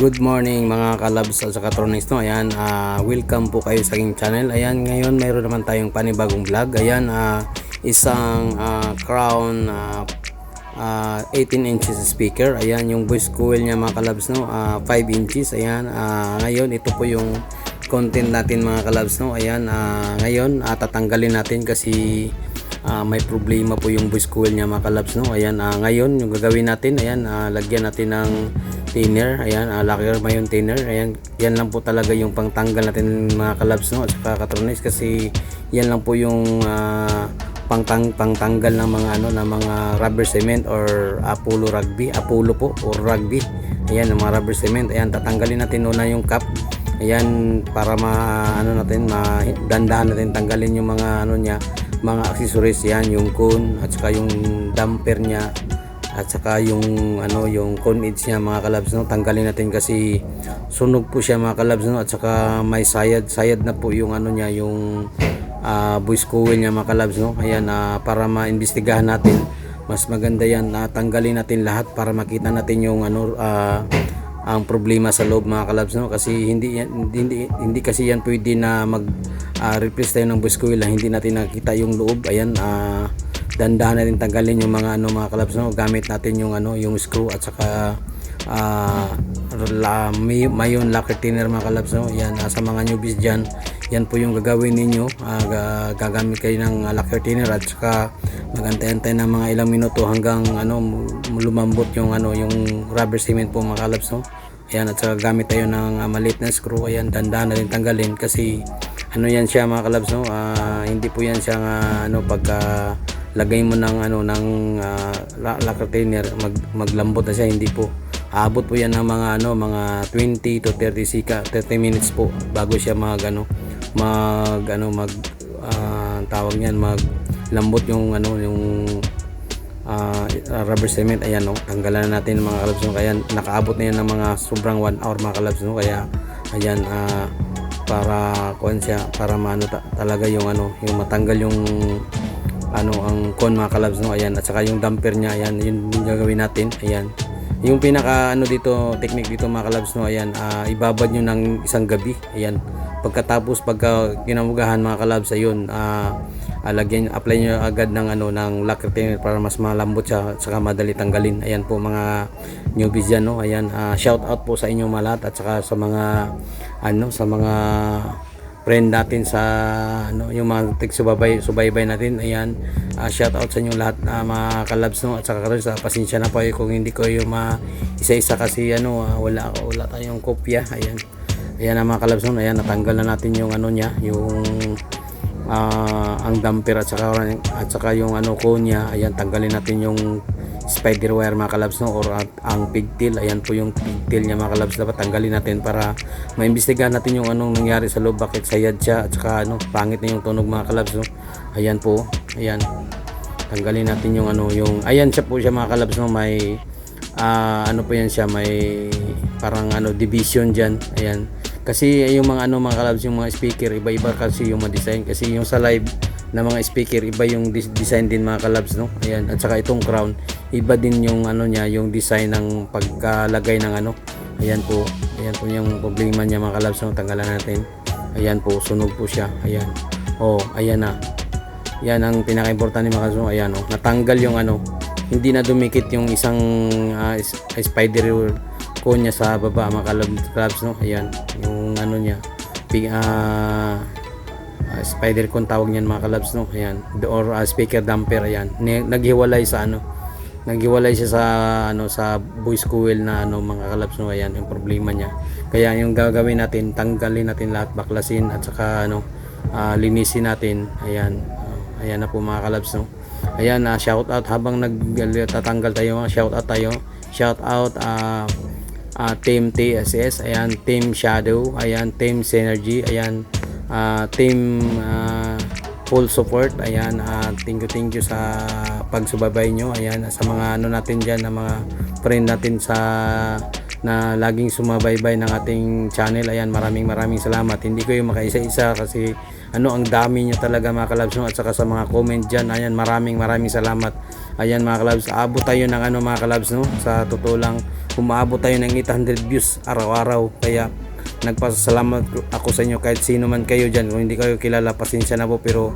Good morning mga kalabs at saka tronics, no. Ayan, welcome po kayo sa aking channel. Ayan, ngayon mayroon naman tayong panibagong vlog. Ayan, isang Crown 18 inches speaker. Ayan, yung voice coil niya mga kalabs, no. 5 inches. Ayan, ngayon ito po yung content natin mga kalabs, no. Ayan, ngayon tatanggalin natin kasi may problema po yung voice coil niya mga kalabs, no. Ayan, ngayon yung gagawin natin, ayan, lagyan natin ng thinner. Ayan, lacquer mayon thinner. Ayan, yan lang po talaga yung pangtanggal natin mga kalabs, no, at saka katronics, kasi yan lang po yung pangtanggal ng mga ng mga rubber cement or Apollo po or rugby. Ayan, yung mga rubber cement. Ayan, tatanggalin natin una yung cap. Ayan, para dandahan natin tanggalin yung mga niya, mga accessories. Yan, yung cone at saka yung damper niya at saka yung yung cone edge niya mga kalabs, no. Tanggalin natin kasi sunog po siya mga kalabs, no, at saka may sayad na po yung niya, yung voice coil niya mga kalabs, no. Ayan, para maimbestigahan natin, mas maganda yan, tanggalin natin lahat para makita natin yung ang problema sa loob mga kalabs, no, kasi hindi kasi yan pwede na mag replace tayo ng voice coil na hindi natin nakita yung loob. Ayan, dandahan natin tanggalin yung mga mga kalabs, no, gamit natin yung yung screw at saka mayon lacquer thinner mga kalabs, no. Yan, sa mga newbies dyan, yan po yung gagawin ninyo. Gagamit kayo ng lacquer thinner at saka magantay-antay ng mga ilang minuto hanggang lumambot yung yung rubber cement po mga kalabs, no. Ayan, at saka gamit tayo ng maliit na screw. Ayan, dandahan natin tanggalin kasi yan siya mga kalabs, no. Hindi po yan siya pagka lagay mo ng lacquer thinner, maglambot na siya. Hindi po, aabot po yan ng mga 20 to 30 minutes po bago siya tawag niyan, maglambot yung yung rubber cement. Ayan, no, tanggalan na natin mga kalabs, no. Kaya nakaabot na yan ng mga sobrang 1 hour mga kalabs, no. Kaya ayan, para para talaga yung yung matanggal yung ang cone mga kalabs, no. Ayan, at saka yung damper niya, ayan, yun yung gagawin natin. Ayan, yung pinaka dito, technique dito mga kalabs, no. Ayan, ibabad nyo ng isang gabi. Ayan, pagkatapos pagka kinamugahan mga kalabs, ayun, apply nyo agad ng ng lacquer thinner para mas malambot siya at saka madali tanggalin. Ayan po mga newbies dyan, no. Ayan, shout out po sa inyo mga lahat at saka sa mga sa mga friend natin sa yung mga subaybay natin. Ayan, shout out sa inyo lahat mga kalabs, no, at saka pasensya na po kung hindi ko yung isa-isa kasi wala tayong kopya. Ayan mga kalabs, no. Ayan, natanggal na natin yung niya, yung ang damper at saka yung cone niya. Ayan, tanggalin natin yung spider wire mga kalabs, no, or ang pigtail. Ayan po yung pigtail niya mga kalabs, dapat tanggalin natin para maimbestigahan natin yung nangyari sa loob, bakit sayad siya at saka pangit na yung tunog mga kalabs, no. Ayan po, ayan, tanggalin natin yung ayan siya po siya mga kalabs, no. May po yan siya, may parang division dyan. Ayan, kasi yung mga mga kalabs, yung mga speaker iba-iba kasi yung design, kasi yung sa live na mga speaker iba yung design din mga kalabs, no. Ayan, at saka itong Crown iba din yung niya, yung design ng pagkalagay ng ayan po yung problema niya mga kalabs, no. Tanggalan natin. Ayan po, sunog po siya. Ayan, ayan na. Yan ang pinaka-importante mga kalabs, no. Ayan, natanggal yung hindi na dumikit yung isang spider cone niya sa baba mga kalabs, no. Ayan, yung niya, spider cone tawag niyan mga kalabs, no. Ayan, or speaker damper. Ayan, naghiwalay siya sa voice coil na mga kalabs, no. Ayan yung problema niya. Kaya yung gagawin natin, tanggalin natin lahat, baklasin at saka linisin natin. Ayan, ayan na po mga kalabs, no. Ayan, shout out habang nagtatanggal tayo, shout out team TSS, ayan, team Shadow, ayan, team Synergy, ayan, team full support. Ayan, thank you sa pagsubaybay nyo. Ayan, sa mga ano natin dyan, na mga friend natin sa na laging sumabaybay ng ating channel. Ayan, maraming salamat. Hindi ko yung makaisa-isa kasi ang dami nyo talaga mga kalabs, no? At saka sa mga comment dyan, ayan, maraming salamat. Ayan mga kalabs, aabot tayo ng mga kalabs, no? Sa totoo lang, umaabot tayo ng 800 views araw-araw. Kaya nagpasalamat ako sa inyo, kahit sino man kayo dyan. Kung hindi kayo kilala, pasensya na po, pero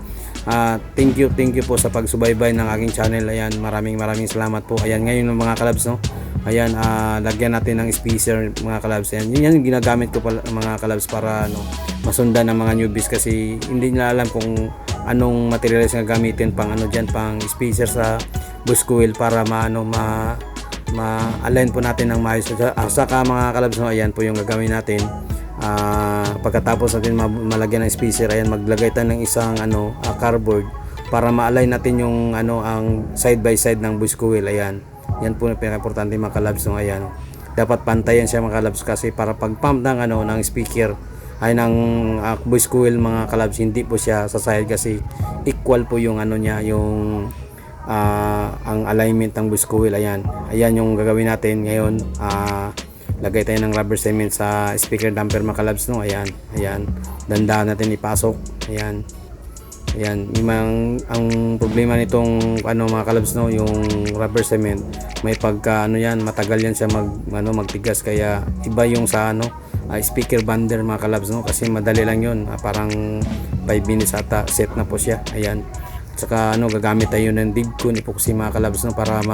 thank you po sa pagsubaybay ng aking channel. Ayan, maraming salamat po. Ayan, ngayon mga kalabs, no? Ayan, lagyan natin ng spacer mga kalabs. Ayan, yun yung ginagamit ko pala, mga kalabs, para masundan ng mga newbies, kasi hindi nila alam kung anong materials na gamitin pang dyan, pang spacer sa bush coil, para ma-align po natin ng maayos. Saka mga kalabs, no, ayan po yung gagawin natin. Pagkatapos natin malagyan ng spacer, ayan, maglagay tayo ng isang cardboard para ma-align natin yung ang side by side ng bush coil. Ayan, yan po yung pinaka-importante mga kalabs, no? Ayan, dapat pantayan siya mga kalabs, kasi para pag pump ng ng speaker ay ng bush coil mga kalabs, hindi po siya sa side, kasi equal po yung niya, yung ang alignment ng bush coil. Ayan yung gagawin natin ngayon. Lagay tayo ng rubber cement sa speaker damper mga kalabs, no? Ayan, dandahan natin ipasok. Ayan, ang problema nitong mga kalabs, no, yung rubber cement, may pagka yan, matagal yan siya magtigas, kaya iba yung sa speaker bander mga kalabs, no? Kasi madali lang yun, parang 5 minutes ata set na po siya. Ayan, saka gagamit tayo ng Dibcon epoxy mga kalabs, no, para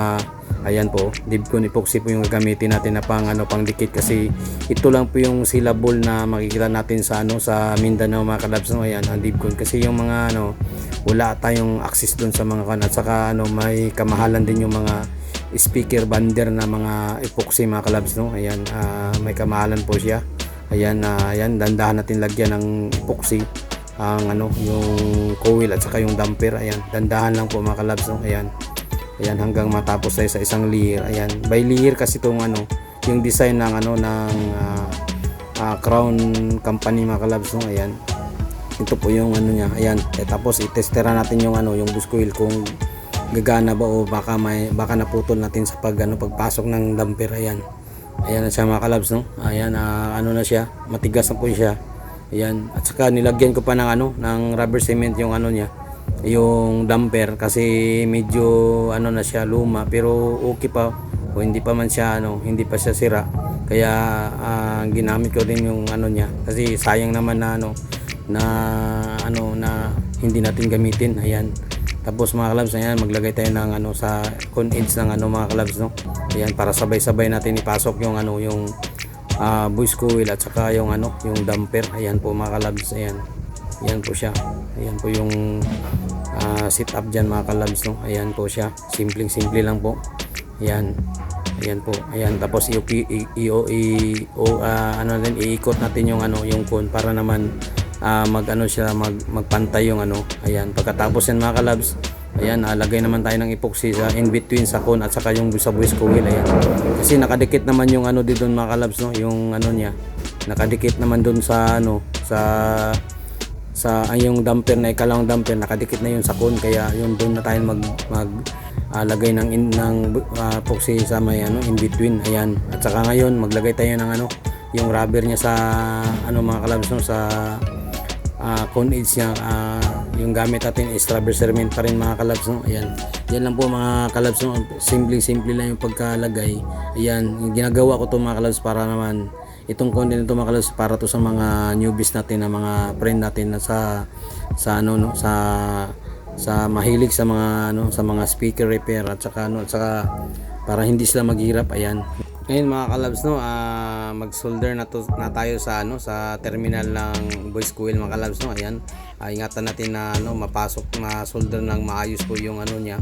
ayan po, Dibcon epoxy po yung gagamitin natin na pang dikit, kasi ito lang po yung syllable na makikita natin sa sa Mindanao mga kalabs, no? Ayan, ang Dibcon, kasi yung mga wala tayong access doon sa mga at saka may kamahalan din yung mga speaker bander na mga epoxy mga kalabs, no? Ayan, may kamahalan po siya. Ayan, dandahan natin lagyan ng epoxy ang yung coil at saka yung damper. Ayan, dandahan lang po mga kalabs, no? Ayan, hanggang matapos tayo sa isang layer. Ayan, by layer kasi itong yung design ng Crown Company mga kalabs, no? Ayan, ito po yung niya. Ayan, tapos itestera natin yung yung bush coil kung gagana ba, o baka naputol natin sa pagpasok ng damper. Ayan na siya mga kalabs, no? Ayan, na siya, matigas na po siya. Ayan, at saka nilagyan ko pa ng ng rubber cement yung niya, yung damper, kasi medyo na siya, luma, pero okay pa, o hindi pa man siya hindi pa siya sira. Kaya ginamit ko din yung niya, kasi sayang naman na hindi natin gamitin. Ayan, tapos mga kalabs, ayan, maglagay tayo ng sa con edge ng mga kalabs, no? Ayan, para sabay-sabay natin ipasok yung yung bush coil at saka yung yung damper. Ayan po mga kalabs. Ayan po siya. Ayan po yung setup dyan mga kalabs, no? Ayan po siya, simple lang po. Ayan po. Ayan, tapos iikot natin yung yung cone, para naman magpantay yung Ayan, pagkatapos yan mga kalabs, ayan, lagay naman tayo ng epoxy sa in between sa cone at saka yung sa bush coil. Ayan, kasi nakadikit naman yung dito mga kalabs, no, yung niya, nakadikit naman doon sa yung damper na ikalawang damper, nakadikit na yun sa cone, kaya yun doon na tayo lagay ng epoxy sa may in between. Ayan, at saka ngayon maglagay tayo ng yung rubber niya sa mga kalabs, no, sa cone edge niya. Yung gamit natin is rubber cement pa rin mga kalabs, no? Ayan, yan lang po mga kalabs, no? Simple lang yung pagkalagay. Ayan, yung ginagawa ko to mga kalabs, para naman itong content nito mga kalabs, para to sa mga newbies natin, na mga friend natin na sa mahilig sa mga sa mga speaker repair, at saka para hindi sila maghirap. Ayan, ngayon mga kalabs, no, mag-solder na tayo sa sa terminal ng bush coil mga kalabs, no? Ayan, ingatan natin na ma-solder ng maayos po yung niya,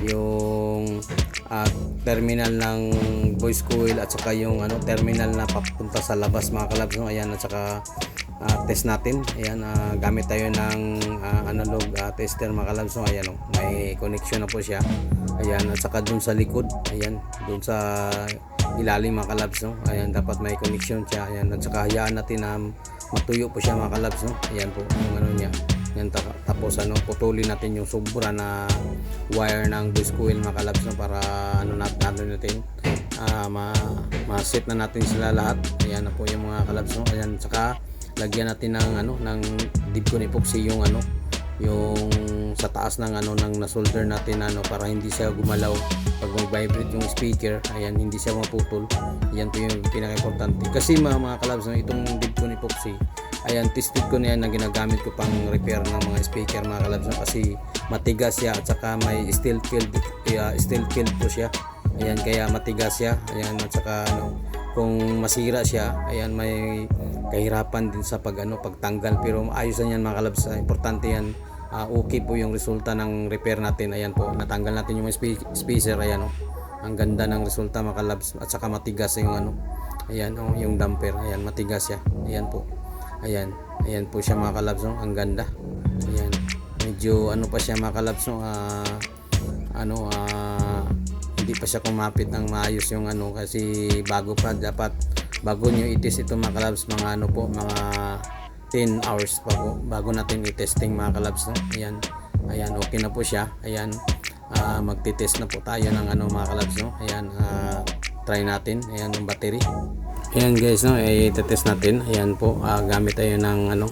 yung terminal ng bush coil at saka yung terminal na papunta sa labas mga kalabs, no? Ayan, at saka test natin. Ayan, gamit tayo ng analog tester mga kalabs, no? Ayan, may connection na po siya. Ayan, at saka dun sa likod, ayan, dun sa ilalim mga kalabs, no? Ayan, dapat may connection siya. Ayan, at saka hayaan natin na matuyo po siya mga kalabs, no? Ayan po yung niya. Ayan, tapos tapos putulin natin yung sobra na wire ng voice coil mga kalabs, no, para natin ma-set na natin sila lahat. Ayan na po yung mga kalabs, no. Ayan, saka lagyan natin ng Dibcon epoxy yung yung sa taas ng ng na-solder natin para hindi siya gumalaw pag mag-vibrate yung speaker. Ayan, hindi siya maputol. Ayan po yung pinaka-importante. Kasi mga kalabs, no, itong Dibcon epoxy, ayan, tested ko na yan na ginagamit ko pang repair ng mga speaker mga kalabs, no, kasi matigas siya at saka may steel filled po siya. Ayan, kaya matigas siya. Ayan, at saka kung masira siya, ayan, may kahirapan din sa pagtanggal, pero ayos na yan mga kalabs. Importante yan. Okay po yung resulta ng repair natin. Ayan po, natanggal natin yung spacer. Ayan, ang ganda ng resulta mga kalabs, at saka matigas yung ayan, yung damper. Ayan, matigas siya. Ayan po. Ayan po siya mga kalabs, no? Ang ganda. Ayan, medyo pa siya mga kalabs, no? Hindi pa siya kumapit ng maayos yung kasi bago nyo i-test ito mga kalabs, mga mga 10 hours pa po bago natin i-testing mga kalabs, no? Ayan, okay na po siya. Ayan, magti-test na po tayo ng mga kalabs, no? Ayan, try natin. Ayan yung battery. Ayan guys, no, i-test natin. Ayan po, gamit tayo ng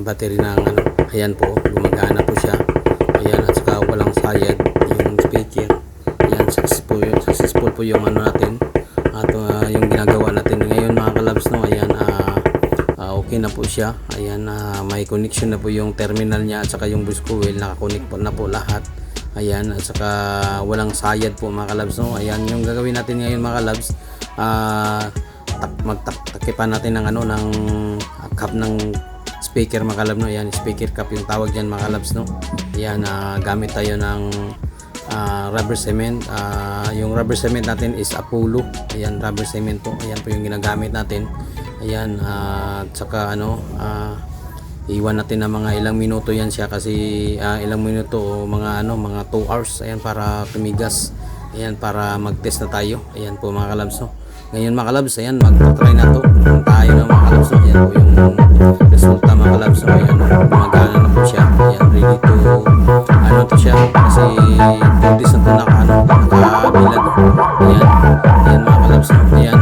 battery ng ayan po, gumagana po siya. Ayan, at saka walang sayad yung speaker. Ayan, successful po yung natin at yung ginagawa natin ngayon mga kalabs, no. Ayan, okay na po siya. Ayan, may connection na po yung terminal niya at saka yung voice coil, nakakonect po na po lahat. Ayan, at saka walang sayad po mga kalabs, no. Ayan, yung gagawin natin ngayon mga kalabs, magtakipan natin ng ng cap ng speaker mga kalabs, no. Ayan, speaker cap yung tawag diyan mga kalabs, no. Ayan, gamit tayo ng rubber cement. Yung rubber cement natin is Apollo. Ayan, rubber cement po. Ayan po yung ginagamit natin. Ayan, at saka iwan natin na mga ilang minuto yan siya, kasi ilang minuto o mga 2 hours. Ayan, para tumigas. Ayan, para mag-test na tayo. Ayan po mga kalabs, no. Ngayon mga kalabs, ayan, mag-try na to tayo ng mga kalabs, no. Ayan po yung resulta mga kalabs, no. Ayan, gumagana na po siya. Ayan, ready to to siya, kasi 2 days na to nakabilad. Ayan mga kalabs, no. Ayan,